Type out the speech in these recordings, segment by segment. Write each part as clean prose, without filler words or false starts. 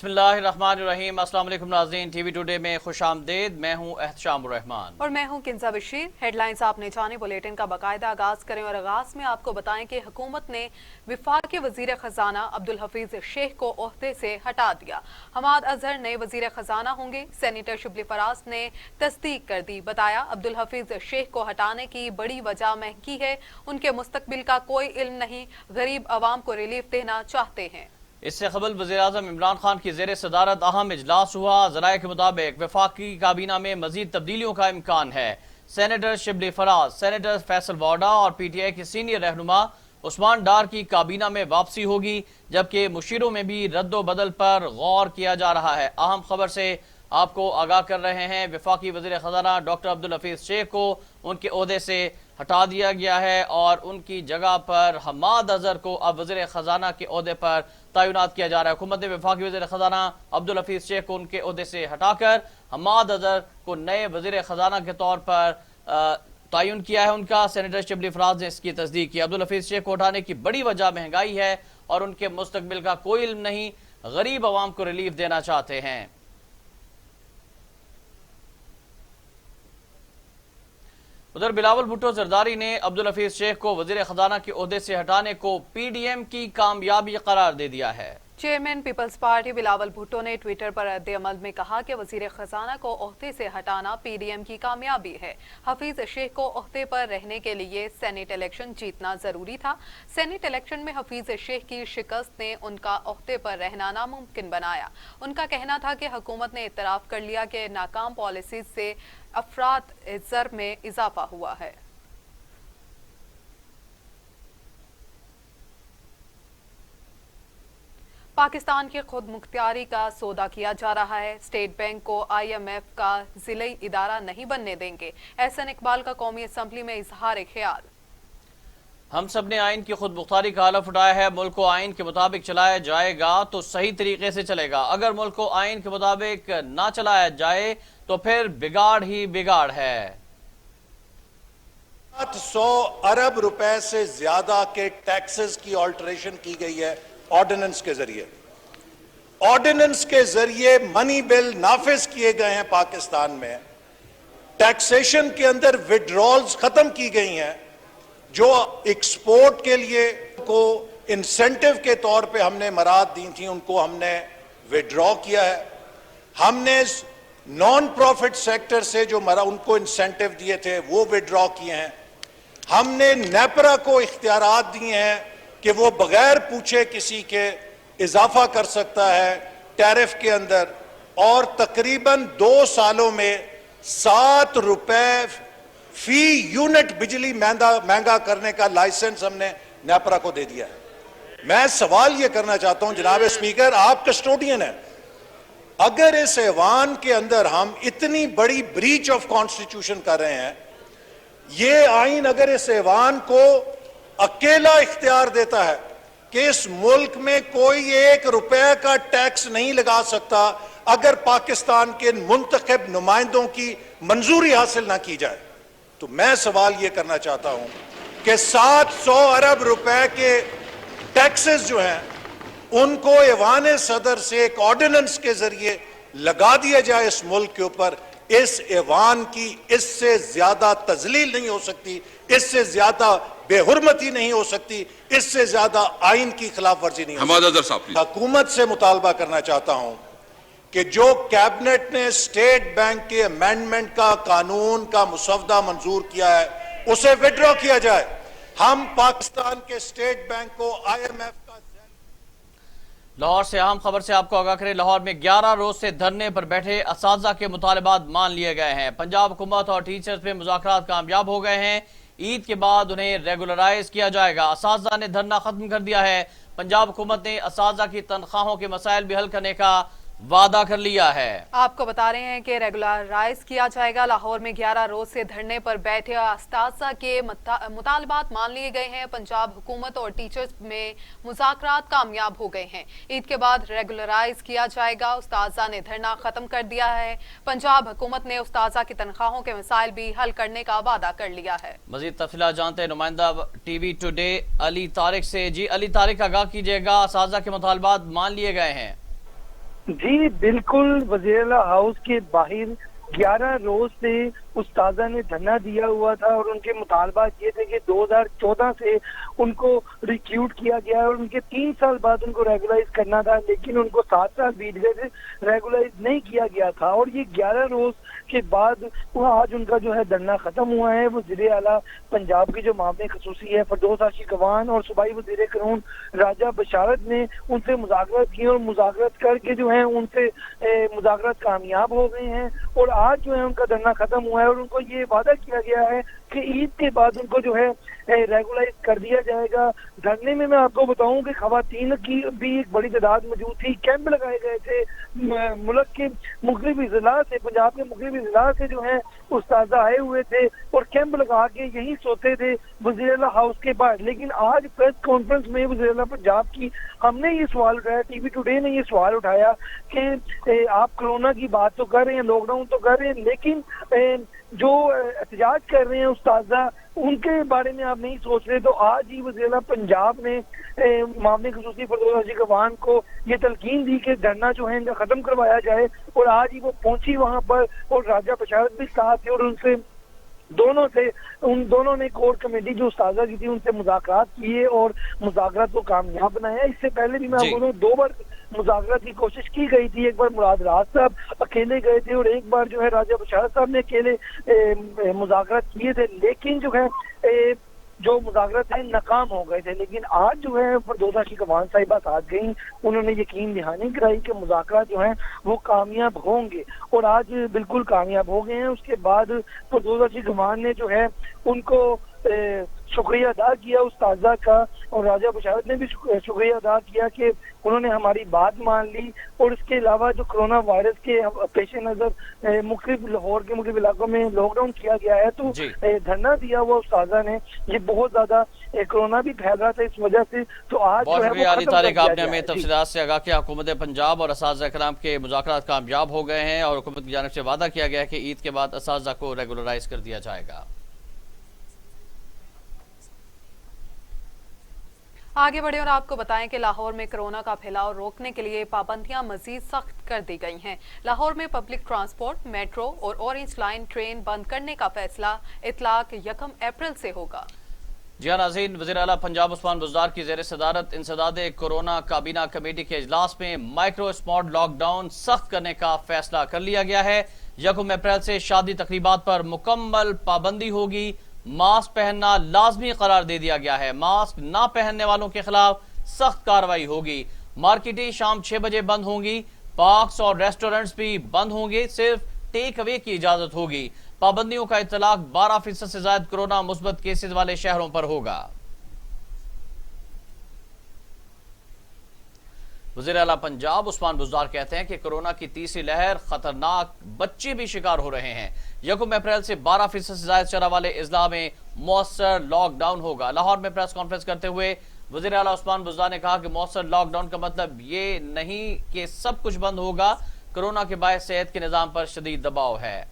बिस्मिल्लाहिर्रहमानिर्रहीम। अस्सलाम वालेकुम नाज़रीन, टीवी टुडे में खुश आमदीद। मैं हूँ एहतशाम रहमान और मैं हूँ किंजा बशीर। हेडलाइंस आपने जाने बुलेटिन का बाकायदा आगाज करें और आगाज में आपको बताएं कि हुकूमत ने विफाक के वजीर खजाना अब्दुल हफीज शेख को ओहदे से हटा दिया। हमाद अजहर नए वजीर खजाना होंगे। सेनेटर शिबली फराज ने तस्दीक कर दी। बताया अब्दुल हफीज शेख को हटाने की बड़ी वजह महंगी है, उनके मुस्तकबिल का कोई इल्म नहीं, गरीब अवाम को रिलीफ देना चाहते हैं। इससे कबल वज़ीर-ए-आज़म इमरान खान की ज़ेर सदारत अहम इजलास हुआ। ज़राए के मुताबिक वफाकी काबीना में मजीद तब्दीलियों का इम्कान है। सेनेटर शिबली फराज, सेनेटर फैसल वाडा और PTI की सीनियर रहनुमा उस्मान डार की काबीना में वापसी होगी, जबकि मुशीरों में भी रद्दो बदल पर गौर किया जा रहा है। अहम खबर से आपको आगाह कर रहे हैं। वफाकी वज़ीर खजाना डॉक्टर अब्दुल हफीज शेख को उनके ओहदे से हटा दिया गया है और उनकी जगह पर हमाद अजहर को अब वज़ीर खजाना के ओहदे पर तैनात किया जा रहा है। हुकूमत ने वफाकी वज़ीर खजाना अब्दुल हफीज शेख को उनके ओहदे से हटाकर हमाद अजहर को नए वज़ीर खजाना के तौर पर तयन किया है। उनका सेनेटर शिबली फराज ने इसकी तस्दीक की। अब्दुल हफीज शेख को हटाने की बड़ी वजह महंगाई है और उनके मुस्तकबिल का कोई इल्म नहीं, गरीब अवाम को रिलीफ देना चाहते हैं। उधर बिलावल भुट्टो जरदारी ने अब्दुल हफीज शेख को वजीर खजाना के ओहदे से हटाने को PDM की कामयाबी करार दे दिया है। Chairman People's Party Bilawal Bhutto ने ट्विटर पर रद्द-ए-अमल में कहा कि वजीर खजाना को ओहदे से हटाना PDM की कामयाबी है। हफीज शेख को ओहदे पर रहने के लिए सेनेट इलेक्शन जीतना जरूरी था। सेनेट इलेक्शन में हफीज शेख की शिकस्त ने उनका ओहदे पर रहना नामुमकिन बनाया। उनका कहना था कि हुकूमत ने इतराफ कर लिया कि नाकाम पॉलिसीज से अफराद ज़र में इजाफा हुआ है। पाकिस्तान की खुद मुख्तियारी का सौदा किया जा रहा है। स्टेट बैंक को IMF का जिले इदारा नहीं बनने देंगे। एहसन इकबाल का कौमी असम्बली में इजहार ख्याल। हम सब ने आइन की खुद मुख्तारी का हलफ उठाया है। मुल्क को आइन के मुताबिक चलाया जाएगा तो सही तरीके से चलेगा। अगर मुल्क को आइन के मुताबिक ना चलाया जाए तो फिर बिगाड़ ही बिगाड़ है। 700 अरब रुपए से ज्यादा के टैक्सेस की ऑल्टरेशन की गई है ऑर्डिनेंस के जरिए। ऑर्डिनेंस के जरिए मनी बिल नाफिज किए गए हैं पाकिस्तान में। टैक्सेशन के अंदर विड्रॉल्स खत्म की गई हैं। जो एक्सपोर्ट के लिए को इंसेंटिव के तौर पे हमने मराद दी थी, उनको हमने विड्रॉ किया है। हमने नॉन प्रॉफिट सेक्टर से जो उनको इंसेंटिव दिए थे वो विड्रॉ किए हैं। हमने नेपरा को इख्तियारात दिए हैं कि वो बगैर पूछे किसी के इजाफा कर सकता है टैरिफ के अंदर, और तकरीबन 2 सालों में 7 रुपए फी यूनिट बिजली महंगा करने का लाइसेंस हमने नेपरा को दे दिया है। मैं सवाल यह करना चाहता हूं जनाब स्पीकर, आप कस्टोडियन हैं, अगर इस ऐवान के अंदर हम इतनी बड़ी ब्रीच ऑफ कॉन्स्टिट्यूशन कर रहे हैं, ये आइन अगर इस ऐवान को अकेला इख्तियार देता है कि इस मुल्क में कोई 1 रुपए का टैक्स नहीं लगा सकता अगर पाकिस्तान के मुंतखब नुमाइंदों की मंजूरी हासिल ना की जाए, तो मैं सवाल यह करना चाहता हूं कि 700 अरब रुपए के टैक्सेस जो हैं उनको ऐवान सदर से एक ऑर्डिनेंस के जरिए लगा दिया जाए इस मुल्क के ऊपर। इस ऐवान की इससे ज्यादा तजलील नहीं हो सकती, इससे ज्यादा बेहुरमती नहीं हो सकती, इससे ज्यादा आइन की खिलाफ वर्जी नहीं हो सकती। हुकूमत से मुतालबा करना चाहता हूं कि जो कैबिनेट ने स्टेट बैंक के अमेंडमेंट का कानून का मुसवदा मंजूर किया है उसे विड्रॉ किया जाए। हम पाकिस्तान के स्टेट बैंक को IMF का। लाहौर से अहम खबर से आपको आगाह करें। लाहौर में 11 रोज से धरने पर बैठे असातिज़ा के मुतालबात मान लिए गए हैं। पंजाब हुकूमत और टीचर्स में मुज़ाकरात कामयाब हो गए हैं। ईद के बाद उन्हें रेगुलराइज किया जाएगा। असातिज़ा ने धरना खत्म कर दिया है। पंजाब हुकूमत ने असातिज़ा की तनख्वाहों के मसाइल भी हल करने का वादा कर लिया है। आपको बता रहे हैं कि रेगुलराइज किया जाएगा। लाहौर में 11 रोज से धरने पर बैठे उस्ताज़ा के मुतालबात मान लिए गए हैं। पंजाब हुकूमत और टीचर्स में मुज़ाकरात कामयाब हो गए हैं। ईद के बाद रेगुलराइज किया जाएगा। उस्ताज़ा ने धरना खत्म कर दिया है। पंजाब हुकूमत ने उस्ताज़ा की तनख्वाहों के मसाइल भी हल करने का वादा कर लिया है। मजीद तफसीलात जानते हैं नुमाइंदा टीवी टुडे अली तारिक से। जी अली तारिक, आगाह कीजिएगा, उस्ताज़ा के मुतालबात मान लिए गए हैं? जी बिल्कुल, वज़ीर-ए-आला हाउस के बाहर 11 रोज से उस्तादा ने धरना दिया हुआ था और उनके मुतालबात ये थे कि 2014 से उनको रिक्रूट किया गया और उनके 3 साल बाद उनको रेगुलाइज करना था, लेकिन उनको 7 साल बीत गए थे, रेगुलाइज नहीं किया गया था। और ये 11 रोज के बाद वो आज उनका जो है धरना खत्म हुआ है। वज़ीर आला पंजाब की जो मामले खसूसी है फरदौस आशिक अवान और सूबाई वज़ीर कानून राजा बशारत ने उनसे मुज़ाकरात की और मुज़ाकरात करके जो है उनसे मुज़ाकरात कामयाब हो गए हैं और आज जो है उनका धरना खत्म हुआ है और उनको ये वादा किया गया है कि ईद के बाद उनको जो है रेगुलाइज कर दिया जाएगा। धरने में मैं आपको बताऊं कि खवातीन की भी एक बड़ी तादाद मौजूद थी, कैंप लगाए गए थे मुल्क के मुख्तलिफ जिला से, पंजाब के मुख्तलिफ जिला से जो है उस्तादा आए हुए थे और कैंप लगा के यही सोते थे वज़ीर-ए-आला हाउस के पास। लेकिन आज प्रेस कॉन्फ्रेंस में वज़ीर-ए-आला पंजाब की हमने ये सवाल उठाया, टीवी टुडे ने ये सवाल उठाया कि आप कोरोना की बात तो कर रहे हैं, लॉकडाउन तो कर रहे हैं, लेकिन जो एहतजाज कर रहे हैं उस्तादा उनके बारे में आप नहीं सोच रहे। तो आज ही वज़ीर-ए-आला पंजाब ने मामले खसूसी फरदौस आशिक अवान को ये तलकीन दी कि धरना जो है इनका खत्म करवाया जाए और आज ही वो पहुंची वहां पर और राजा बशारत भी साथ थे और उन दोनों ने कोर कमेटी जो उस्तादा की थी उनसे मुज़ाकरात किए और मुज़ाकरात को कामयाब बनाया। इससे पहले भी मैं आपको 2 बार मुज़ाकरात की कोशिश की गई थी, एक बार मुराद राज साहब अकेले गए थे और एक बार जो है राजा बशारत साहब ने अकेले मुज़ाकरात किए थे, लेकिन जो है जो मुज़ाकरात थे नाकाम हो गए थे। लेकिन आज जो है फरदौस आशिक अवान साहिबा साथ गई, उन्होंने यकीन दहानी कराई कि मुज़ाकरात जो हैं वो कामयाब होंगे और आज बिल्कुल कामयाब हो गए हैं। उसके बाद फरदौस आशिक अवान ने जो है उनको शुक्रिया अदा किया उस्तादा का और राजा बशारत ने भी शुक्रिया अदा किया कि उन्होंने हमारी बात मान ली। और इसके अलावा जो कोरोना वायरस के पेश नज़र मुख्तलिफ लाहौर के मुख्तलिफ इलाकों में लॉकडाउन किया गया है, तो धरना दिया हुआ उस्तादा ने, ये बहुत ज्यादा कोरोना भी फैल रहा था इस वजह से, तो आज बहुत शुक्रिया अली तारिक, आपने हमें तफसीलात तफसीलात से आगाह किया। हुकूमत पंजाब और असातिज़ा कराम के मुज़ाकरात कामयाब हो गए हैं और हुकूमत की जानिब से वादा किया गया है कि ईद के बाद असातिज़ा को रेगुलराइज कर दिया जाएगा। आगे बढ़े और आपको बताएं कि लाहौर में कोरोना का फैलाव रोकने के लिए पाबंदियां मजीद सख्त कर दी गई हैं। लाहौर में पब्लिक ट्रांसपोर्ट, मेट्रो और ऑरेंज लाइन ट्रेन बंद करने का फैसला इतलाक 1 अप्रैल से होगा। जी हाँ नाज़रीन, वज़ीर-ए-आला पंजाब उस्मान बुज़दार की ज़ेर सदारत इंसदाद कोरोना काबीना कमेटी के इजलास में माइक्रो स्मॉट लॉकडाउन सख्त करने का फैसला कर लिया गया है। 1 अप्रैल से शादी तकरीबात पर मुकम्मल पाबंदी होगी। मास्क पहनना लाजमी करार दे दिया गया है। मास्क ना पहनने वालों के खिलाफ सख्त कार्रवाई होगी। मार्केटें शाम 6 बजे बंद होंगी। पार्क्स और रेस्टोरेंट्स भी बंद होंगे। सिर्फ टेक अवे की इजाजत होगी। पाबंदियों का इतलाक 12% से ज्यादा कोरोना मुस्बत केसेस वाले शहरों पर होगा। वज़ीर-ए-आला पंजाब उस्मान बुज़दार कहते हैं कि कोरोना की तीसरी लहर खतरनाक, बच्चे भी शिकार हो रहे हैं। 1 अप्रैल से 12% से ज्यादा शरह वाले इजला में मौसर लॉकडाउन होगा। लाहौर में प्रेस कॉन्फ्रेंस करते हुए वज़ीर-ए-आला उस्मान बुज़दार ने कहा कि मौसर लॉकडाउन का मतलब ये नहीं कि सब कुछ बंद होगा। कोरोना के बायस सेहत के निज़ाम पर शदीद दबाव है।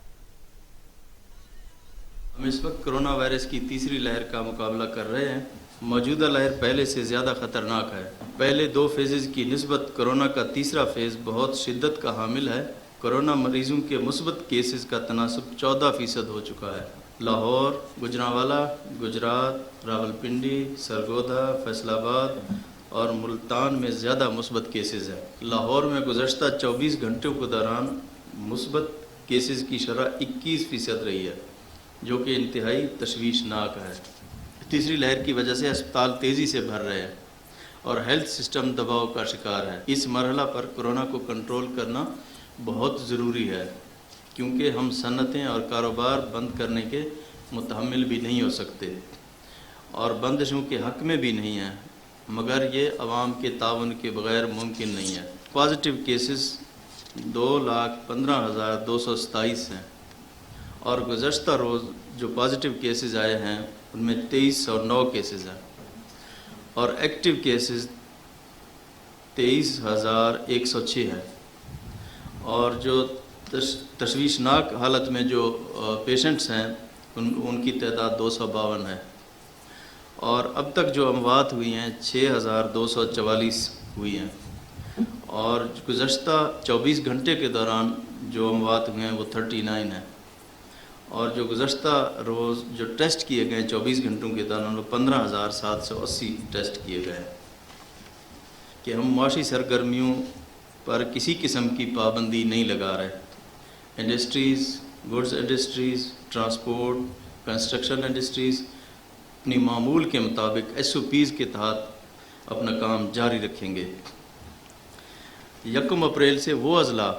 हम इस वक्त कोरोना वायरस की तीसरी लहर का मुकाबला कर रहे हैं। मौजूदा लहर पहले से ज़्यादा ख़तरनाक है। पहले 2 फेजेज़ की निस्बत कोरोना का तीसरा फेज़ बहुत शिद्दत का हामिल है। कोरोना मरीजों के मुस्बत केसेस का तनासब 14% हो चुका है। लाहौर, गुजरांवाला, गुजरात, रावलपिंडी, सरगोदा, फैसलाबाद और मुल्तान में ज़्यादा मुस्बत केसेस हैं। लाहौर में गुज़श्ता 24 घंटों के दौरान मुस्बत केसेस की शरह 21% रही है, जो कि इंतहाई तशवीशनाक है। तीसरी लहर की वजह से अस्पताल तेज़ी से भर रहे हैं और हेल्थ सिस्टम दबाव का शिकार है। इस मरहला पर कोरोना को कंट्रोल करना बहुत ज़रूरी है, क्योंकि हम सनतें और कारोबार बंद करने के मुतहम्मिल भी नहीं हो सकते और बंदिशों के हक़ में भी नहीं है, मगर ये अवाम के ताउन के बग़ैर मुमकिन नहीं है। पॉजिटिव केसेस 2,15,227 हैं और गुज़श्ता रोज़ जो पॉजिटिव केसेस आए हैं उनमें 2309 केसेस हैं और एक्टिव केसेस 23,106 है और जो तशवीशनाक हालत में जो पेशेंट्स हैं उनकी तादाद 252 है और अब तक जो अमवात हुई हैं 6,244 हुई हैं और गुज़श्ता 24 घंटे के दौरान जो अमवात हुए हैं वो 39 हैं, और जो गुज़श्ता रोज़ जो टेस्ट किए गए 24 घंटों के दौरान वो 15,780 टेस्ट किए गए हैं। कि हम माशी सरगर्मियों पर किसी किस्म की पाबंदी नहीं लगा रहे। Industries, goods industries, transport, construction industries अपनी मामूल के मुताबिक SOPs के तहत अपना काम जारी रखेंगे। 1 अप्रैल से वो अज़ला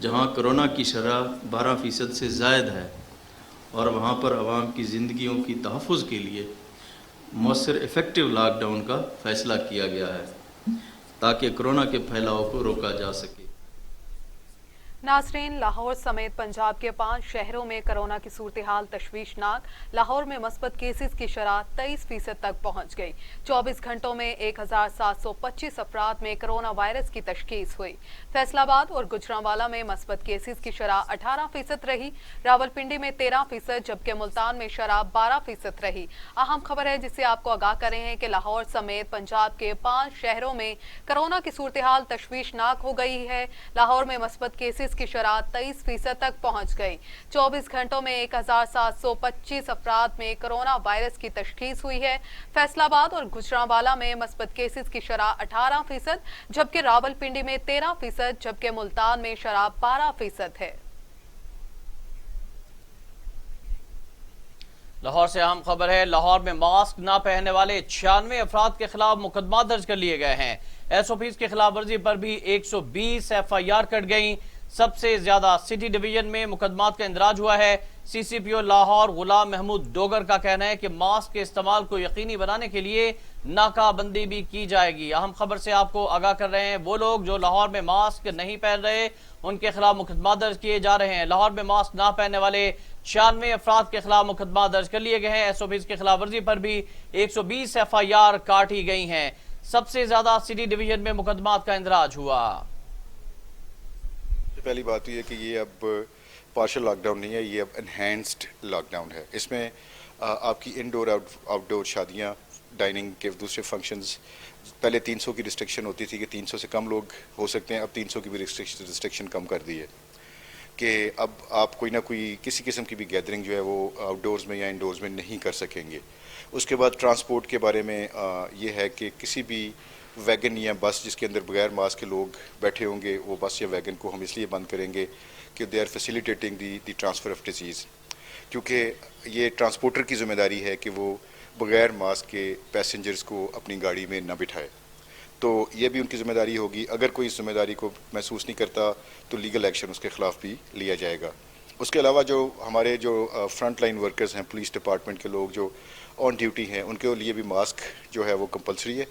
जहाँ कोरोना की शरह 12% से ज़ायद है और वहाँ पर आवाम की ज़िंदगियों की तहफ़्फ़ुज़ के लिए मौसर इफ़ेक्टिव लॉकडाउन का फ़ैसला किया गया है ताकि कोरोना के फैलाव को रोका जा सके। नाज़रीन, लाहौर समेत पंजाब के 5 शहरों में कोरोना की सूरत हाल तशवीशनाक। लाहौर में मस्बत केसेस की शरह 23% तक पहुंच गई। 24 घंटों में 1725 अफराद में कोरोना वायरस की तशखीस हुई। फैसलाबाद और गुजरांवाला में मस्बत केसेस की शरह 18% रही। रावलपिंडी में 13%, जबकि मुल्तान में शरह 12% रही। अहम खबर है जिसे आपको आगाह कर रहे हैं कि लाहौर समेत पंजाब के 5 शहरों में कोरोना की सूरत हाल तशवीशनाक हो गई है। लाहौर में मस्बत केसेस की शरह 23% तक पहुंच गई। 24 घंटों में 1725 अफराद में कोरोना वायरस की तशखीस हुई है। फैसलाबाद और गुजरांवाला में मस्बत केसेस की शरह 18%, जबकि रावलपिंडी में 13%, जबकि मुल्तान में शरह 12% है। लाहौर से अहम खबर है, लाहौर में मास्क न पहनने वाले 96 अफराद के खिलाफ मुकदमा दर्ज कर लिए गए हैं। SOPs की खिलाफ वर्जी पर भी 120 FIR कट गई। सबसे ज्यादा सिटी डिवीजन में मुकदमात का इंदराज हुआ है। CCPO लाहौर गुलाम महमूद डोगर का कहना है कि मास्क के इस्तेमाल को यकीनी बनाने के लिए नाकाबंदी भी की जाएगी। अहम खबर से आपको आगाह कर रहे हैं, वो लोग जो लाहौर में मास्क नहीं पहन रहे उनके खिलाफ मुकदमा दर्ज किए जा रहे हैं। लाहौर में मास्क ना पहनने वाले 96 अफराद के खिलाफ मुकदमा दर्ज कर लिए गए हैं। SOPs के खिलाफ वर्जी पर भी 120 FIR काटी गई हैं। सबसे ज्यादा सिटी डिवीजन में मुकदमात का इंदराज हुआ। पहली बात ये है कि ये अब पार्शल लॉकडाउन नहीं है, ये अब एनहेंस्ड लॉकडाउन है। इसमें आपकी इंडोर आउटडोर शादियां, डाइनिंग के दूसरे फंक्शंस, पहले 300 की रिस्ट्रिक्शन होती थी कि 300 से कम लोग हो सकते हैं, अब 300 की भी रिस्ट्रिक्शन कम कर दी है कि अब आप कोई ना कोई किसी किस्म की भी गैदरिंग जो है वो आउटडोर्स में या इंडोर्स में नहीं कर सकेंगे। उसके बाद ट्रांसपोर्ट के बारे में ये है कि किसी भी वैगन या बस जिसके अंदर बगैर मास्क के लोग बैठे होंगे, वो बस या वैगन को हम इसलिए बंद करेंगे कि they are facilitating the transfer of disease, क्योंकि ये ट्रांसपोर्टर की ज़िम्मेदारी है कि वो बगैर मास्क के पैसेंजर्स को अपनी गाड़ी में न बिठाए। तो ये भी उनकी ज़िम्मेदारी होगी। अगर कोई इस ज़िम्मेदारी को महसूस नहीं करता तो लीगल एक्शन उसके ख़िलाफ़ भी लिया जाएगा। उसके अलावा जो हमारे जो फ्रंट लाइन वर्कर्स हैं, पुलिस डिपार्टमेंट के लोग जो ऑन ड्यूटी हैं, उनके लिए भी मास्क जो है वो कंपलसरी है।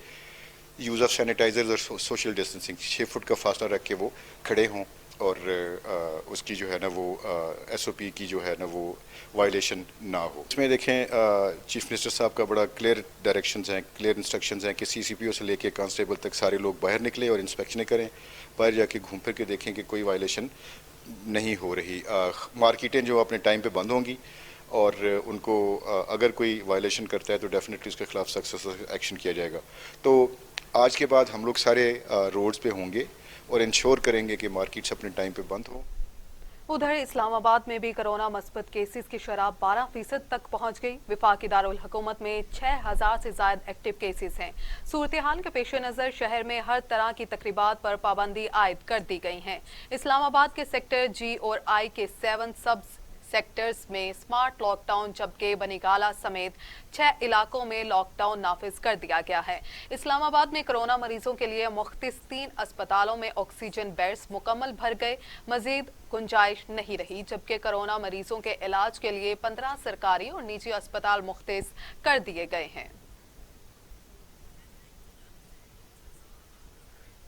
यूज़ ऑफ सैनिटाइजर्स और सोशल डिस्टेंसिंग, 6 फुट का फासला रख के वो खड़े हों और उसकी जो है ना वो SOP की जो है ना वो वायलेशन ना हो। इसमें देखें चीफ मिनिस्टर साहब का बड़ा क्लियर डायरेक्शंस हैं, क्लियर इंस्ट्रक्शंस हैं कि CCPO से लेके कांस्टेबल तक सारे लोग बाहर निकलें और इंस्पेक्शनें करें, बाहर जाके घूम फिर के देखें कि कोई वायलेशन नहीं हो रही। मार्केटें जो अपने टाइम पे बंद होंगी और उनको अगर कोई वायलेशन करता है तो डेफिनेटली उसके खिलाफ सख्त एक्शन किया जाएगा। तो आज के बाद हम लोग सारे रोड्स पे होंगे और इंश्योर करेंगे कि मार्केट्स अपने टाइम पे बंद हो। उधर इस्लामाबाद में भी कोरोना मस्बत केसेस की शरह 12% तक पहुंच गई। वफाकी दारुल हुकूमत में 6000 से ज्यादा एक्टिव केसेस हैं। सूरत हाल के पेश नज़र शहर में हर तरह की तकरीबात पर पाबंदी आयद कर दी गई है। इस्लामाबाद के सेक्टर G और I के 7 सब सेक्टर्स में स्मार्ट लॉकडाउन, जबकि बनीगाला समेत 6 इलाकों में लॉकडाउन नाफिज कर दिया गया है। इस्लामाबाद में कोरोना मरीजों के लिए मुख्तलिफ 3 अस्पतालों में ऑक्सीजन बेड्स मुकम्मल भर गए, मजीद गुंजाइश नहीं रही, जबकि कोरोना मरीजों के इलाज के लिए 15 सरकारी और निजी अस्पताल मुख्तस कर दिए गए हैं।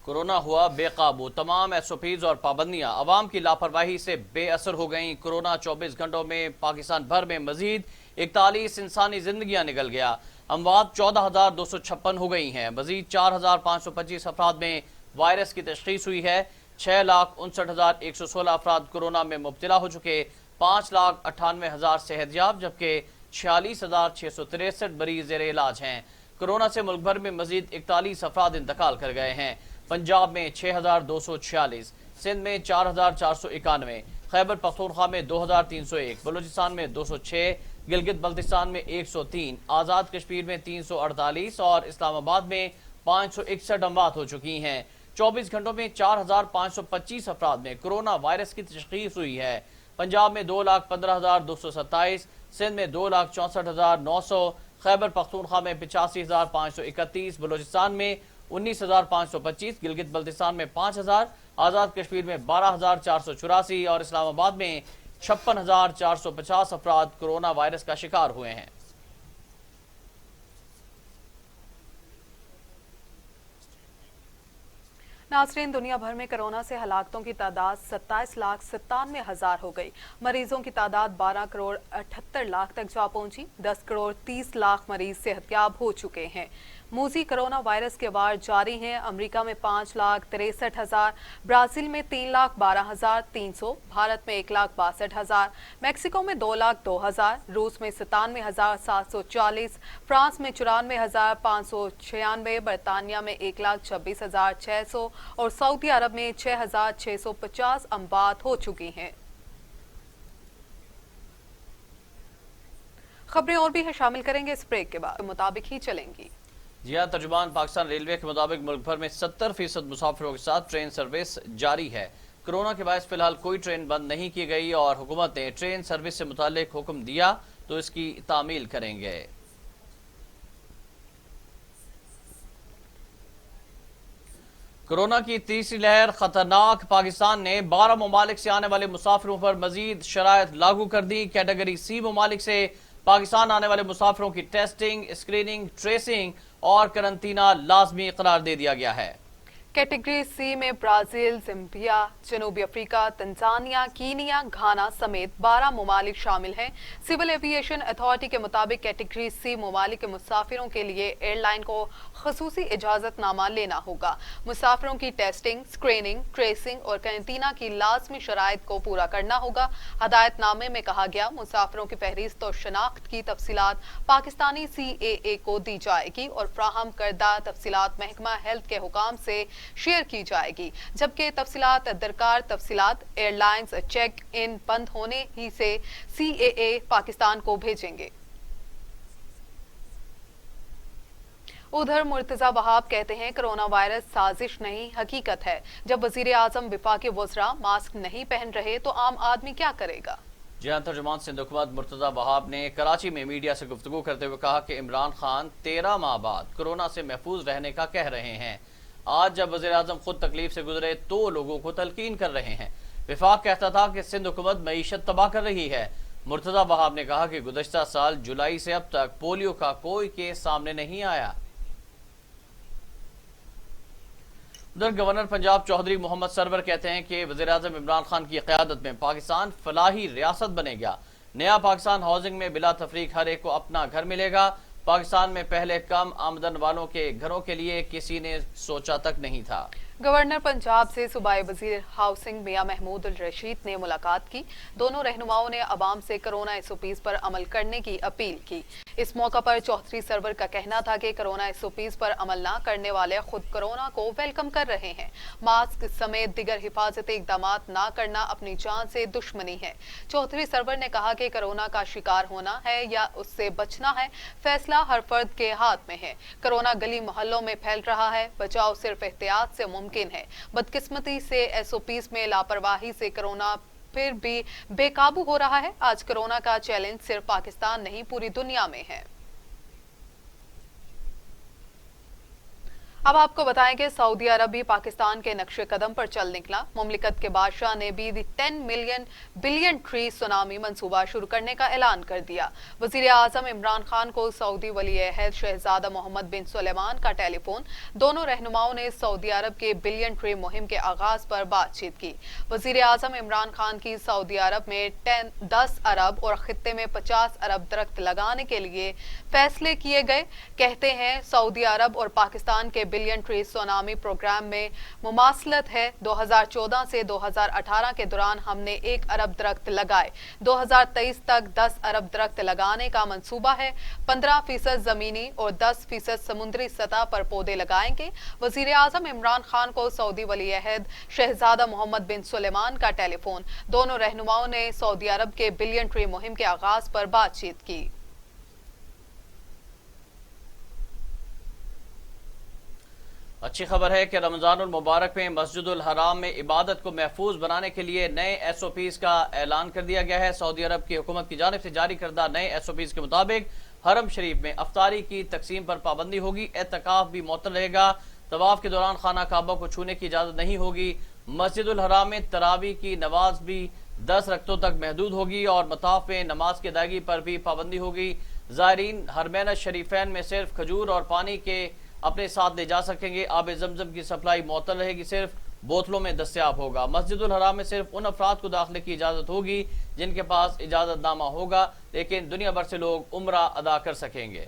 कोरोना हुआ बेकाबू, तमाम SOPs और पाबंदियां अवाम की लापरवाही से बेअसर हो गईं। कोरोना 24 घंटों में पाकिस्तान भर में मजीद 41 इंसानी जिंदगियां निकल गया। अमवात 14,256 हो गई हैं। मजीद 4,525 अफराद में वायरस की तशखीस हुई है। 6,59,116 अफराद कोरोना में मुब्तला हो चुके। 5,98,000 सेहतयाब, जबकि 46,663 मरीज ज़ेर इलाज हैं। कोरोना से मुल्क भर में मजीद 41 अफराद इंतकाल कर गए हैं। पंजाब में 6,246, सिंध में 4,491, खैबर पख्तूनख्वा में 2,301, बलूचिस्तान में 206, गिलगित बल्तिस्तान में 103, आज़ाद कश्मीर में 348 और इस्लामाबाद में 561 अमवात हो चुकी हैं। 24 घंटों में 4,525 अफराद में कोरोना वायरस की तशख़ीस हुई है। पंजाब में 2,15,227, सिंध में 2,64,900, खैबर पख्तूनख्वा में 85,531, बलूचिस्तान में 19,525, गिलगित बल्तिस्तान में 5,000, आज़ाद कश्मीर में 12,484 और इस्लामाबाद में 56,450 अफराद कोरोना वायरस का शिकार हुए हैं। नाज़रीन, दुनिया भर में कोरोना से हलाकतों की तादाद 27,97,000 हो गई। मरीजों की तादाद 12 करोड़ 78 लाख तक जा पहुंची। 10 करोड़ 30 लाख मरीज सेहतयाब हो चुके हैं। मूजी कोरोना वायरस के वार जारी हैं। अमेरिका में 5,63,000, ब्राजील में 3,12,300, भारत में 1,62,000, मैक्सिको में 2,02,000, रूस में 97,740, फ्रांस में 94,596, बरतानिया में 1,26,600 और सऊदी अरब में 6,650 अमवात हो चुकी हैं। खबरें और भी है, शामिल करेंगे इस ब्रेक के बाद, मुताबिक ही चलेंगी। जी हाँ, तर्जुमान पाकिस्तान रेलवे के मुताबिक मुल्क भर में 70% मुसाफिरों के साथ ट्रेन सर्विस जारी है। कोरोना के बायस फिलहाल कोई ट्रेन बंद नहीं की गई और हुकूमत ने ट्रेन सर्विस से मुतालिक हुक्म दिया तो इसकी तामील करेंगे। कोरोना की तीसरी लहर खतरनाक। पाकिस्तान ने 12 ममालिक से आने वाले मुसाफिरों पर मजीद शराइत लागू कर दी। कैटेगरी सी ममालिक से पाकिस्तान आने वाले मुसाफिरों की टेस्टिंग, स्क्रीनिंग, ट्रेसिंग और करंतना लाजमी करार दे दिया गया है। कैटेगरी सी में ब्राजील, ज़िम्बिया, जनूबी अफ्रीका, तंजानिया, कीनिया, घाना समेत 12 ममालिक शामिल हैं। सिविल एविएशन अथॉरिटी के मुताबिक कैटेगरी सी ममालिक के मुसाफिरों के लिए एयरलाइन को खसूसी इजाज़तनामा लेना होगा। मुसाफिरों की टेस्टिंग, स्क्रीनिंग, ट्रेसिंग और कैंटीना की लाजमी शराइत को पूरा करना होगा। हदायतनामे में कहा गया, मुसाफिरों की फहरिस्त और शनाख्त की तफसीलात पाकिस्तानी CAA को दी जाएगी और फ्राहम करदा तफसीलात महकमा हेल्थ के हुकाम से शेयर की जाएगी, जबकि तफसीलात दरकार तफसीलात एयरलाइंस चेक इन बंद होने ही से CAA पाकिस्तान को भेजेंगे। उधर मुर्तजा वहाब कहते हैं कोरोना वायरस साजिश नहीं, हकीकत है। जब वजीर आजम विफाकी वज़रा मास्क नहीं पहन रहे तो आम आदमी क्या करेगा। जी हाँ, तर्जुमान सिंध हुकूमत मुर्तजा वहाब ने कराची में मीडिया से गुफ्तगू करते हुए कहा कि इमरान खान 13 माह बाद कोरोना से महफूज रहने का कह रहे हैं। आज जब वज़ीर आज़म खुद तकलीफ से गुजरे तो लोगों को तलकीन कर रहे हैं। विफाक कहता था कि सिंध हुकूमत मईशत तबाह कर रही है। मुर्तजा वहाब ने कहा कि गुज़श्ता साल जुलाई से अब तक पोलियो का कोई केस सामने नहीं आया। उधर गवर्नर पंजाब चौधरी मोहम्मद सरवर कहते हैं कि वज़ीर आज़म इमरान खान की क़यादत में पाकिस्तान फलाही रियासत बनेगा। नया पाकिस्तान हाउसिंग में बिला तफरीक हर एक को अपना घर मिलेगा। पाकिस्तान में पहले कम आमदन वालों के घरों के लिए किसी ने सोचा तक नहीं था। गवर्नर पंजाब से सूबाई वजीर हाउसिंग मियां महमूद उल रशीद ने मुलाकात की। दोनों रहनुमाओं ने अवाम से कोरोना SOPs पर अमल करने की अपील की। इस मौका पर चौधरी सरवर का कहना था कि कोरोना SOPs पर अमल न करने वाले खुद कोरोना को वेलकम कर रहे हैं। मास्क समेत दिगर हिफाजती इकदाम न करना अपनी जान से दुश्मनी है। चौधरी सरवर ने कहा कि कोरोना का शिकार होना है या उससे बचना है, फैसला हर फर्द के हाथ में है। कोरोना गली मोहल्लों में फैल रहा है, बचाव सिर्फ एहतियात से मुमकिन है। बदकिस्मती से SOPs में लापरवाही से कोरोना फिर भी बेकाबू हो रहा है। आज कोरोना का चैलेंज सिर्फ पाकिस्तान नहीं, पूरी दुनिया में है। अब आपको बताएं कि सऊदी अरब भी पाकिस्तान के नक्शे कदम पर चल निकला। मुमलिकत के बादशाह ने भी 10 बिलियन ट्री सुनामी मंसूबा शुरू करने का ऐलान कर दिया। वजीर आजम इमरान खान को सऊदी वली अहद शहजादा मोहम्मद बिन सुलेमान का टेलीफोन। दोनों रहनुमाओं ने सऊदी अरब के बिलियन ट्री मुहिम के आगाज पर बातचीत की। वजीर आजम इमरान खान की सऊदी अरब में 10 अरब और खित्ते में 50 अरब दरख्त लगाने के लिए फैसले किए गए। कहते हैं सऊदी अरब और पाकिस्तान के बिलियन ट्री सुनामी प्रोग्राम में मुमासलत है। 2014 से 2018 के दौरान हमने 1 अरब दरख्त लगाए। 2023 तक 10 अरब दरख्त लगाने का मंसूबा है। 15% जमीनी और 10% समुद्री सतह पर पौधे लगाएंगे। वजीर आजम इमरान खान को सऊदी वली अहद शहजादा मोहम्मद बिन सुलेमान का टेलीफोन। दोनों रहनुमाओं ने सऊदी अरब के बिलियन ट्री मुहिम के आगाज पर बातचीत की। अच्छी खबर है कि रमजानुल मुबारक में मस्जिदुल हराम में इबादत को महफूज बनाने के लिए नए SOPs का ऐलान कर दिया गया है। सऊदी अरब की हुकूमत की जानिब से जारी करदा नए SOPs के मुताबिक हरम शरीफ में अफ्तारी की तकसीम पर पाबंदी होगी। एतकाफ भी मुअत्तल रहेगा। तवाफ के दौरान खाना काबा को छूने की इजाजत नहीं होगी। मस्जिदुल हराम में तरावी की नमाज भी 10 रकतों तक महदूद होगी और मताफ में नमाज की अदायगी पर भी पाबंदी होगी। ज़ायरीन हरमैन शरीफैन में सिर्फ खजूर और पानी के अपने साथ ले जा सकेंगे। आब जमजम की सप्लाई मुअत्तल रहेगी, सिर्फ बोतलों में दस्तयाब होगा। मस्जिदुल हराम में सिर्फ उन अफराद को दाखिले की इजाज़त होगी जिनके पास इजाज़तनामा होगा, लेकिन दुनिया भर से लोग उम्रा अदा कर सकेंगे।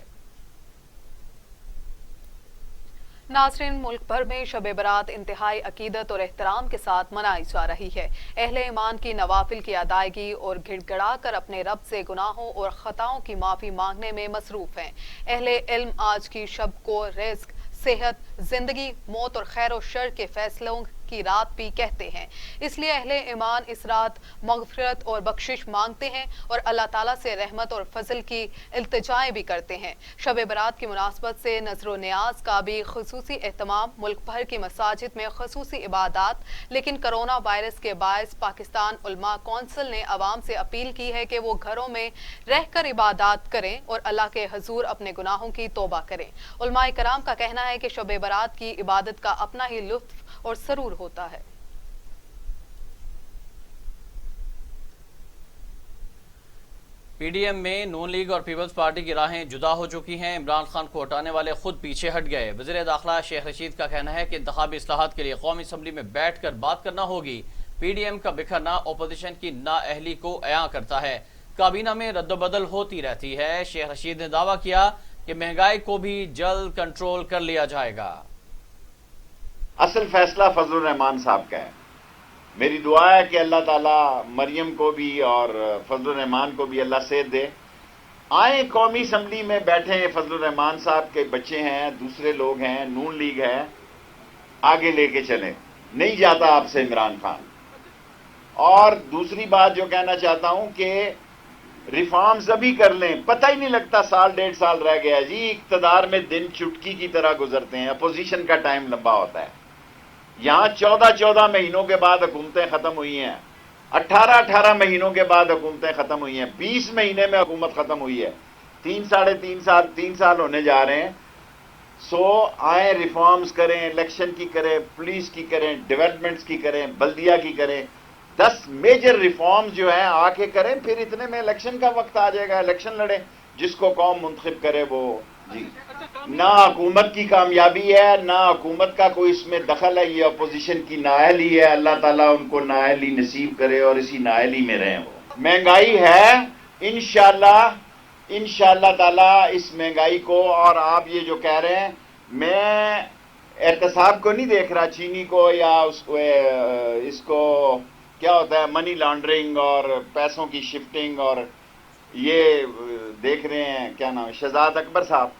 नाज़रीन, मुल्क भर में शब बरात इंतहाई अकीदत और एहतराम के साथ मनाई जा रही है। अहले ईमान की नवाफिल की अदायगी और गिड़गिड़ा कर अपने रब से गुनाहों और खताओं की माफ़ी मांगने में मसरूफ हैं। अहले इल्म आज की शब को रिज़्क, सेहत, जिंदगी, मौत और खैर और शर के फैसलों की रात भी कहते हैं। इसलिए अहले ईमान इस रात मग़फ़िरत और बख्शिश मांगते हैं और अल्लाह ताला से रहमत और फजल की इल्तिजाएं भी करते हैं। शब बरात की मुनासबत से नज़र न्याज का भी खुसूसी एहतमाम। मुल्क भर की मसाजिद में खुसूसी इबादत, लेकिन कोरोना वायरस के बायस पाकिस्तान उलमा कौंसिल ने अवाम से अपील की है कि वो घरों में रहकर इबादत करें और अल्लाह के हजूर अपने गुनाहों की तौबा करें। उलमाए कराम का कहना है कि शब बरात की इबादत का अपना ही लुत्फ और सरूर होता है। PDM में नून लीग और पीपल्स पार्टी की राहें जुदा हो चुकी हैं। इमरान खान को हटाने वाले खुद पीछे हट गए। वज़ीर दाखिला शेख रशीद का कहना है कि इंतखाबी इस्लाहात के लिए कौमी असम्बली में बैठ कर बात करना होगी। PDM का बिखरना अपोजिशन की नाअहली को अयां करता है। काबीना में रद्दबदल होती रहती है। शेख रशीद ने दावा किया कि महंगाई को भी जल्द कंट्रोल कर लिया जाएगा। असल फैसला फजलुर रहमान साहब का है। मेरी दुआ है कि अल्लाह ताला मरियम को भी और फजलुर रहमान को भी अल्लाह सेहत दे। आए कौमी असम्बली में बैठे हैं, फजलुर रहमान साहब के बच्चे हैं, दूसरे लोग हैं, नून लीग है, आगे लेके चलें। नहीं जाता आपसे इमरान खान। और दूसरी बात जो कहना चाहता हूं कि रिफॉर्म्स अभी कर लें, पता ही नहीं लगता साल 1.5 साल रह गया जी। इक्तदार में दिन चुटकी की तरह गुजरते हैं, अपोजिशन का टाइम लंबा होता है। यहां 14 महीनों के बाद हुकूमतें खत्म हुई हैं, 18 महीनों के बाद हुकूमतें खत्म हुई हैं, 20 महीने में हुकूमत खत्म हुई है। 3 साल होने जा रहे हैं। सो आए रिफॉर्म्स करें, इलेक्शन की करें, पुलिस की करें, डेवलपमेंट्स की करें, बल्दिया की करें। 10 मेजर रिफॉर्म्स जो हैं आके करें, फिर इतने में इलेक्शन का वक्त आ जाएगा, इलेक्शन लड़े, जिसको कौम मुंतखब करे वो। जी, ना हुकूमत की कामयाबी है, ना हुकूमत का कोई इसमें दखल है, ये अपोजिशन की नाअहली है। अल्लाह ताला उनको नाअहली नसीब करे और इसी नाअहली में रहें वो। महंगाई है, इंशाअल्लाह ताला इस महंगाई को, और आप ये जो कह रहे हैं, मैं एहतसाब को नहीं देख रहा, चीनी को या उसको, इसको क्या होता है, मनी लॉन्ड्रिंग और पैसों की शिफ्टिंग, और ये देख रहे हैं क्या नाम, शहजाद अकबर साहब।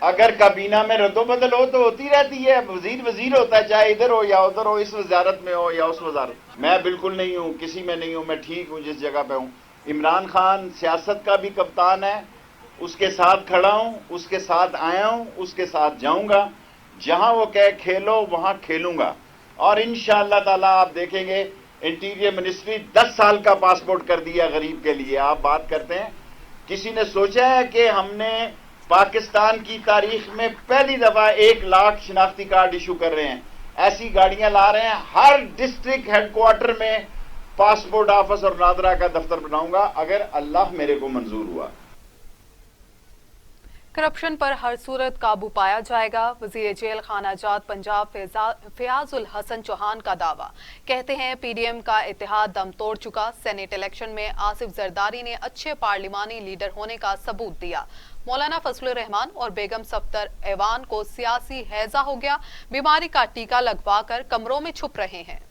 अगर काबीना में रद्दोबदल हो तो होती रहती है, वजीर होता है, चाहे इधर हो या उधर हो, इस वजारत में हो या उस वजारत। मैं बिल्कुल नहीं हूं, किसी में नहीं हूं, मैं ठीक हूं जिस जगह पे हूं। इमरान खान सियासत का भी कप्तान है, उसके साथ खड़ा हूं, उसके साथ आया हूं, उसके साथ जाऊंगा। जहां वो कहे खेलो वहां खेलूंगा। और इंशाअल्लाह ताला आप देखेंगे, इंटीरियर मिनिस्ट्री 10 साल का पासपोर्ट कर दिया गरीब के लिए। आप बात करते हैं, किसी ने सोचा है कि हमने पाकिस्तान की तारीख में पहली दफा 1 लाख शनाख्ती कार्ड इशू कर रहे हैं, ऐसी गाड़ियां ला रहे हैं। हर डिस्ट्रिक्ट हेडक्वार्टर में पासपोर्ट ऑफिस और नादरा का दफ्तर बनाऊंगा, अगर अल्लाह मेरे को मंजूर हुआ। करप्शन पर हर सूरत काबू पाया जाएगा, वजीर जेल खाना जात पंजाब फयाजुल हसन चौहान का दावा। कहते हैं पीडीएम का इत्तेहाद दम तोड़ चुका। सेनेट इलेक्शन में आसिफ जरदारी ने अच्छे पार्लिमानी लीडर होने का सबूत दिया। मौलाना फजलुर रहमान और बेगम सफ्तर ऐवान को सियासी हैजा हो गया, बीमारी का टीका लगवाकर कमरों में छुप रहे हैं।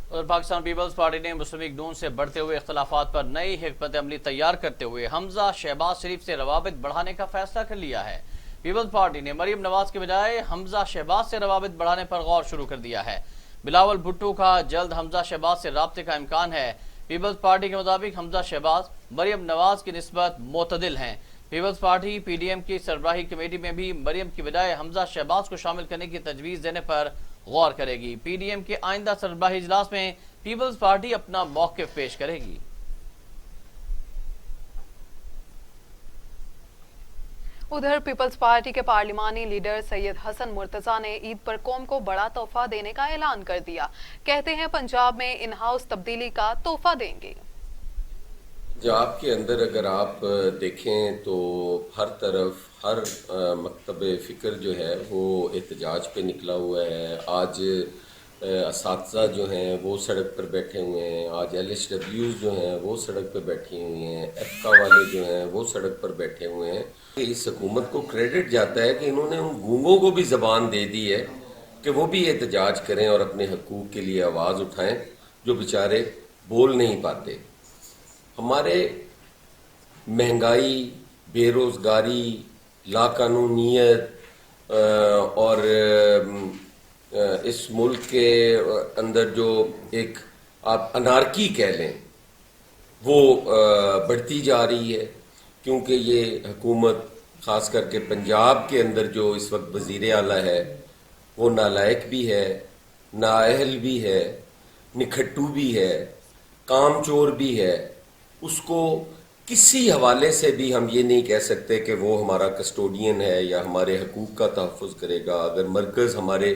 और पाकिस्तान पीपल्स पार्टी ने मुस्लिम लीग नून से बढ़ते हुए इख्तलाफात पर नई हिकमत अमली तैयार करते हुए हमजा शहबाज शरीफ से रवाबित बढ़ाने का फैसला कर लिया है। पीपल्स पार्टी ने मरियम नवाज के बजाय हमजा शहबाज से रवाबित बढ़ाने पर गौर शुरू कर दिया है। बिलावल भुट्टो का जल्द हमजा शहबाज से राब्ते का इम्कान है। पीपल्स पार्टी के मुताबिक हमजा शहबाज मरियम नवाज की निस्बत मोतदिल हैं। पीपल्स पार्टी पीडीएम की सरबराही कमेटी में भी मरियम की बजाय हमजा शहबाज को शामिल करने की तजवीज़ देने पर गौर करेगी। पीडीएम के आइंदा सरबराही इजलास में पीपल्स पार्टी अपना मौक़िफ़ पेश करेगी। उधर पीपल्स पार्टी के पार्लिमानी लीडर सैयद हसन मुर्तजा ने ईद पर कौम को बड़ा तोहफा देने का ऐलान कर दिया। कहते हैं पंजाब में इन हाउस तब्दीली का तोहफा देंगे। पंजाब के अंदर अगर आप देखें तो हर तरफ हर मकतब फ़िक्र जो है वो एहतजाज पे निकला हुआ है। आज असातिज़ा जो हैं वो सड़क पर बैठे हुए हैं। आज LSWs जो हैं वो सड़क पर बैठी हुई हैं। एफका वाले जो हैं वो सड़क पर बैठे हुए हैं। इस हुकूमत को क्रेडिट जाता है कि इन्होंने उन गूंगों को भी ज़बान दे दी है कि वो भी एहतजाज करें और अपने हकूक़ के लिए आवाज़ उठाएं, जो बेचारे बोल नहीं पाते। हमारे महंगाई, बेरोज़गारी, लाकानूनियत और इस मुल्क के अंदर जो एक आप अनारकी कह लें वो बढ़ती जा रही है, क्योंकि ये हुकूमत ख़ास करके पंजाब के अंदर जो इस वक्त वज़ीर आला है वो नालायक भी है, नाअहल भी है, निखट्टू भी है, कामचोर भी है। उसको किसी हवाले से भी हम ये नहीं कह सकते कि वो हमारा कस्टोडियन है या हमारे हकूक़ का तहफ़्फ़ुज़ करेगा। अगर मरकज़ हमारे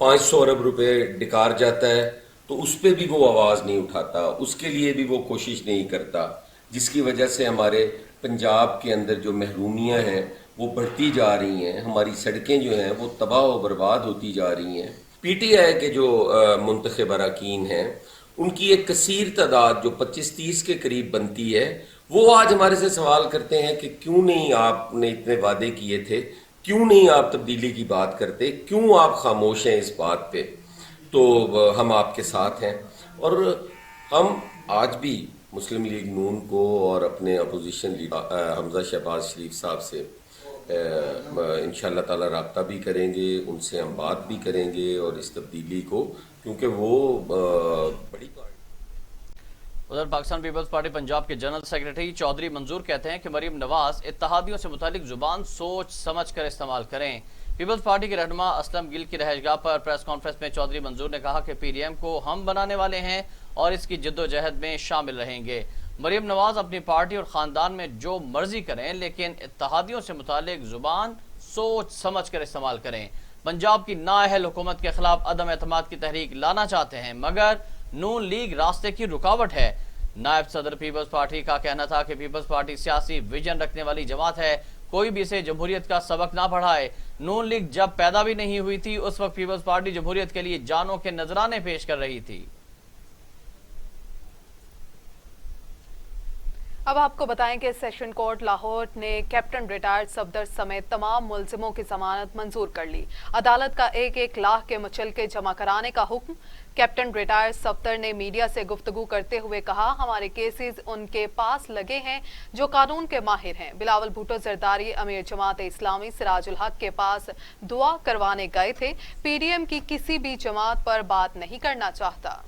500 अरब रुपए डिकार जाता है तो उस पर भी वो आवाज़ नहीं उठाता, उसके लिए भी वो कोशिश नहीं करता, जिसकी वजह से हमारे पंजाब के अंदर जो महरूमियाँ हैं वो बढ़ती जा रही हैं। हमारी सड़कें जो हैं वो तबाह व बर्बाद होती जा रही हैं। PTI के जो मुंतखब अरकान हैं उनकी एक कसीर तादाद जो 25-30 के करीब बनती है, वो आज हमारे से सवाल करते हैं कि क्यों नहीं आपने इतने वादे किए थे, क्यों नहीं आप तब्दीली की बात करते, क्यों आप खामोश हैं इस बात पे। तो हम आपके साथ हैं और हम आज भी मुस्लिम लीग नून को और अपने अपोजिशन लीडर हमजा शहबाज शरीफ साहब से इंशाअल्लाह ताला राब्ता भी करेंगे, उनसे हम बात भी करेंगे और इस तब्दीली को, क्योंकि वो बड़ी उधर पाकिस्तान पीपल्स पार्टी पंजाब के जनरल सेक्रेटरी चौधरी मंजूर कहते हैं कि मरियम नवाज इत्तेहादियों से मुतालिक जुबान सोच समझ कर इस्तेमाल करें। पीपल्स पार्टी के रहनुमा असलम गिल की रहायशगाह पर प्रेस कॉन्फ्रेंस में चौधरी मंजूर ने कहा कि पीडीएम को हम बनाने वाले हैं और इसकी जद्दोजहद में शामिल रहेंगे। मरियम नवाज अपनी पार्टी और ख़ानदान में जो मर्जी करें, लेकिन इत्तेहादियों से मुतालिक जुबान सोच समझ कर इस्तेमाल करें। पंजाब की नाअहल हुकूमत के खिलाफ अदम एतमाद की तहरीक लाना चाहते हैं, मगर नून लीग रास्ते की रुकावट है। नायब सदर पीपल्स पार्टी का कहना था कि पीपल्स पार्टी सियासी विजन रखने वाली जमात है, कोई भी इसे जमहूरियत का सबक ना पढ़ाए। नून लीग जब पैदा भी नहीं हुई थी उस वक्त पीपल्स पार्टी जमहूरियत के लिए जानों के नजराने पेश कर रही थी। अब आपको बताएं कि सेशन कोर्ट लाहौर ने कैप्टन रिटायर्ड सफदर समेत तमाम मुलजिमों की जमानत मंजूर कर ली। अदालत का 1-1 लाख के मुचलके जमा कराने का हुक्म। कैप्टन रिटायर्ड सफदर ने मीडिया से गुफ्तगू करते हुए कहा, हमारे केसेस उनके पास लगे हैं जो कानून के माहिर हैं। बिलावल भुट्टो जरदारी अमीर जमात इस्लामी सिराजुल हक के पास दुआ करवाने गए थे। पीडीएम की किसी भी जमात पर बात नहीं करना चाहता।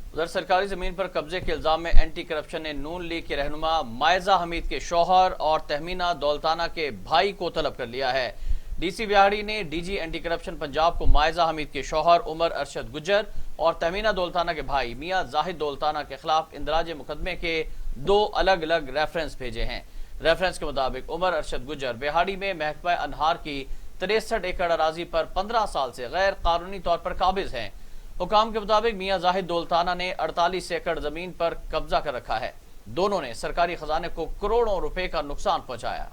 उधर सरकारी जमीन पर कब्जे के इल्जाम में एंटी करप्शन ने नून लीग के रहनुमा मायजा हमीद के शौहर और तहमीना दौलताना के भाई को तलब कर लिया है। डीसी बिहाड़ी ने डीजी एंटी करप्शन पंजाब को मायजा हमीद के शौहर उमर अरशद गुज्जर और तहमीना दौलताना के भाई मियां जाहिद दौलताना के खिलाफ इंदराज मुकदमे के 2 अलग अलग रेफरेंस भेजे हैं। रेफरेंस के मुताबिक उमर अरशद गुज्जर बिहाड़ी में महकमा अनहार की 63 एकड़ अराजी पर 15 साल से गैर कानूनी तौर पर काबिज हैं। हुकाम के मुताबिक मियां जाहिद दौलताना ने 48 एकड़ जमीन पर कब्जा कर रखा है। दोनों ने सरकारी खजाने को करोड़ों रुपए का नुकसान पहुंचाया।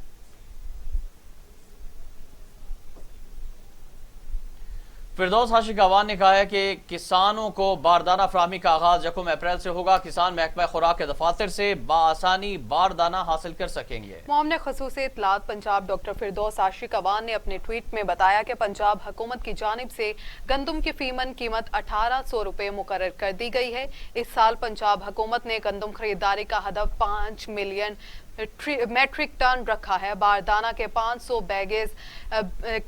फिरदौस हाशिक अवान ने कहा है कि किसानों को बारदाना फराहमी का आगाज 1 अप्रैल से होगा। किसान महकमा खुराक के दफातर से बाआसानी बारदाना हासिल कर सकेंगे। मामले खसूसी इत्तलात पंजाब डॉक्टर फिरदौस आशिक अवान ने अपने ट्वीट में बताया कि पंजाब हुकूमत की जानिब से गंदम की फीमन कीमत 1800 रुपए मुकर्रर कर दी गई है। इस साल पंजाब हुकूमत ने गंदम खरीदारी का हदफ 5 मिलियन मैट्रिक टन रखा है। बारदाना के 500 बैगेज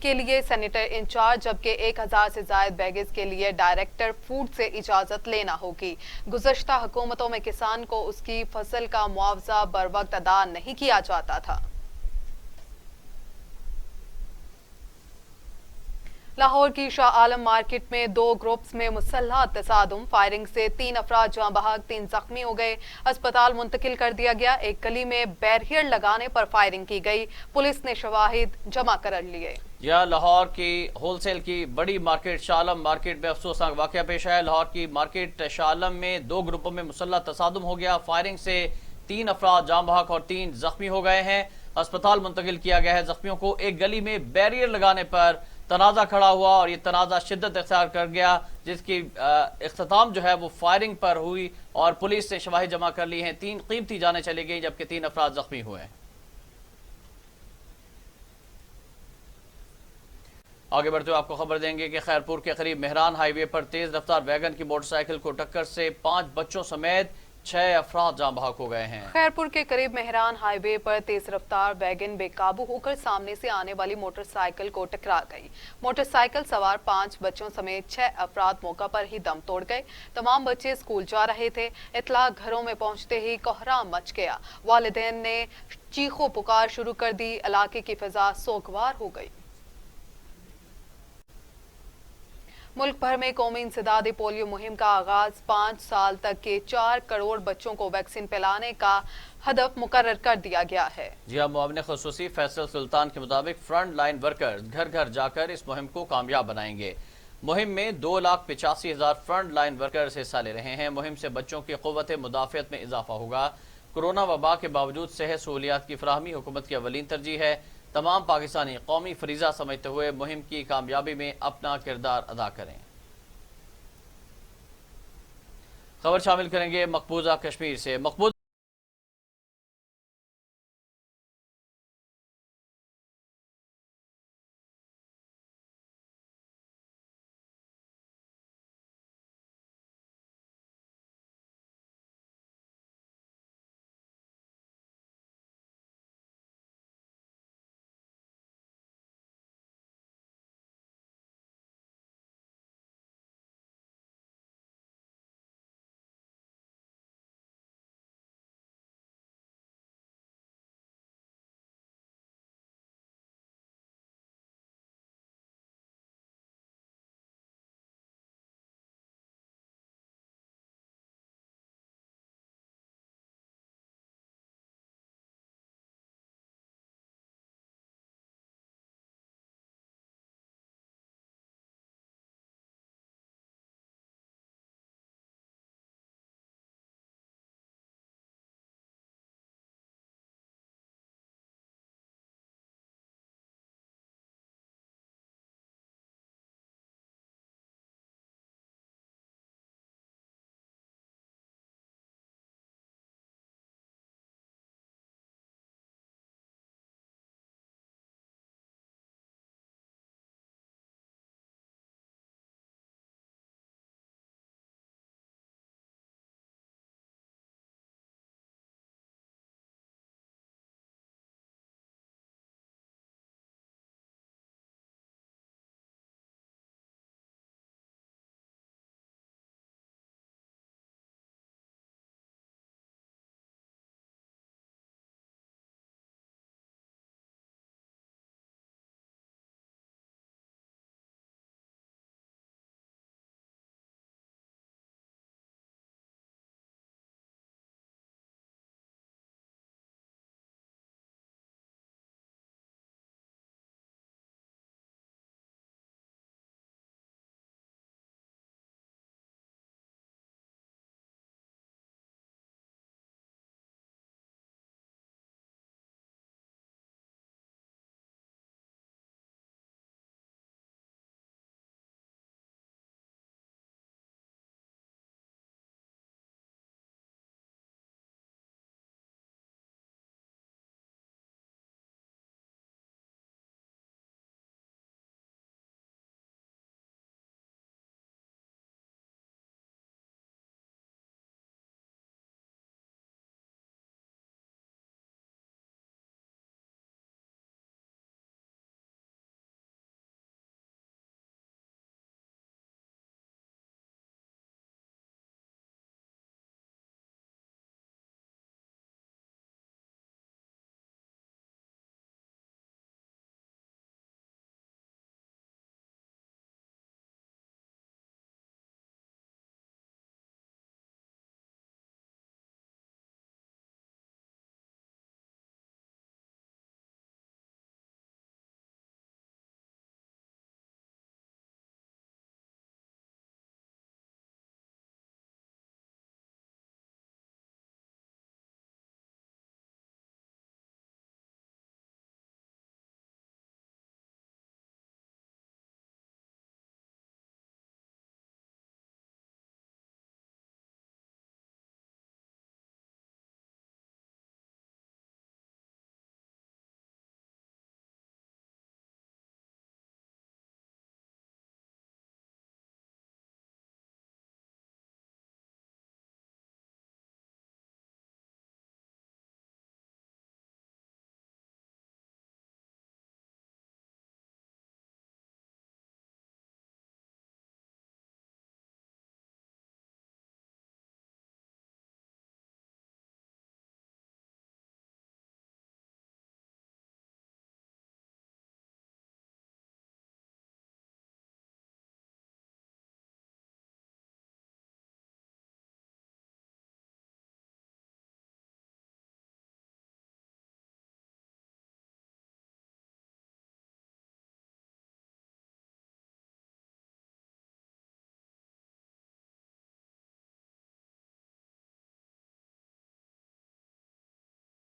के लिए सेनेटर इंचार्ज जबकि 1000 से ज्यादा बैगेज के लिए डायरेक्टर फूड से इजाजत लेना होगी। गुज़श्ता हुकूमतों में किसान को उसकी फसल का मुआवजा बर वक्त अदा नहीं किया जाता था। लाहौर की शाह आलम मार्केट में 2 ग्रुप्स में मुसल्लह तसादुम, फायरिंग से 3 अफराद जाँ बहक 3 जख्मी हो गए। अस्पताल मुंतकिल कर दिया गया। एक गली में बैरियर लगाने पर फायरिंग की गई। पुलिस ने शवाहिद जमा कर लिए। यह लाहौर की होलसेल की बड़ी मार्केट शाह आलम मार्केट में अफसोसनाक वाकया पेश आया। लाहौर की मार्केट शाह आलम में 2 ग्रुपों में मुसल्लह तसादुम हो गया। फायरिंग से 3 अफराद जाँ बहक और 3 जख्मी हो गए हैं। अस्पताल मुंतकिल किया गया है। जख्मियों को एक गली में बैरियर लगाने पर तनाज़ा खड़ा हुआ और ये तनाज़ा शिद्दत इख्तियार कर गया, जिसकी इख्तिताम जो है वो फायरिंग पर हुई और पुलिस ने शवाहिद जमा कर ली हैं। 3 कीमती जानें चली गई जबकि 3 अफराद जख्मी हुए हैं। आगे बढ़ते हुए आपको खबर देंगे कि खैरपुर के करीब मेहरान हाईवे पर तेज रफ्तार वैगन की मोटरसाइकिल को टक्कर से 5 बच्चों समेत 6 अफराद जाँ बहक हो गए हैं। खैरपुर के करीब मेहरान हाईवे पर तेज रफ्तार वैगन बेकाबू होकर सामने से आने वाली मोटरसाइकिल को टकरा गई। मोटरसाइकिल सवार 5 बच्चों समेत 6 अफराद मौका पर ही दम तोड़ गए। तमाम बच्चे स्कूल जा रहे थे। इत्तला घरों में पहुंचते ही कोहराम मच गया। वालिदैन ने चीखो पुकार शुरू कर दी। इलाके की फिजा सोगवार हो गई। मुल्क भर में कौमी इंसदादी पोलियो मुहिम का आगाज 5 साल तक के 4 करोड़ बच्चों को वैक्सीन पिलाने का हदफ मुकर्रर कर दिया गया है। जी हाँ, मुआविन खुसूसी फैसल सुल्तान के मुताबिक फ्रंट लाइन वर्कर्स घर घर जाकर इस मुहिम को कामयाब बनाएंगे। मुहिम में 2,85,000 फ्रंट लाइन वर्कर्स हिस्सा ले रहे हैं। मुहिम से बच्चों की क़ुव्वत मुदाफ़ियत में इजाफा होगा। कोरोना वबा के बावजूद सेहत सहूलियात की फराहमी हुकूमत की अवलीन तरजीह है। तमाम पाकिस्तानी कौमी फरीजा समझते हुए मुहिम की कामयाबी में अपना किरदार अदा करें। खबर शामिल करेंगे मकबूजा कश्मीर से। मकबूजा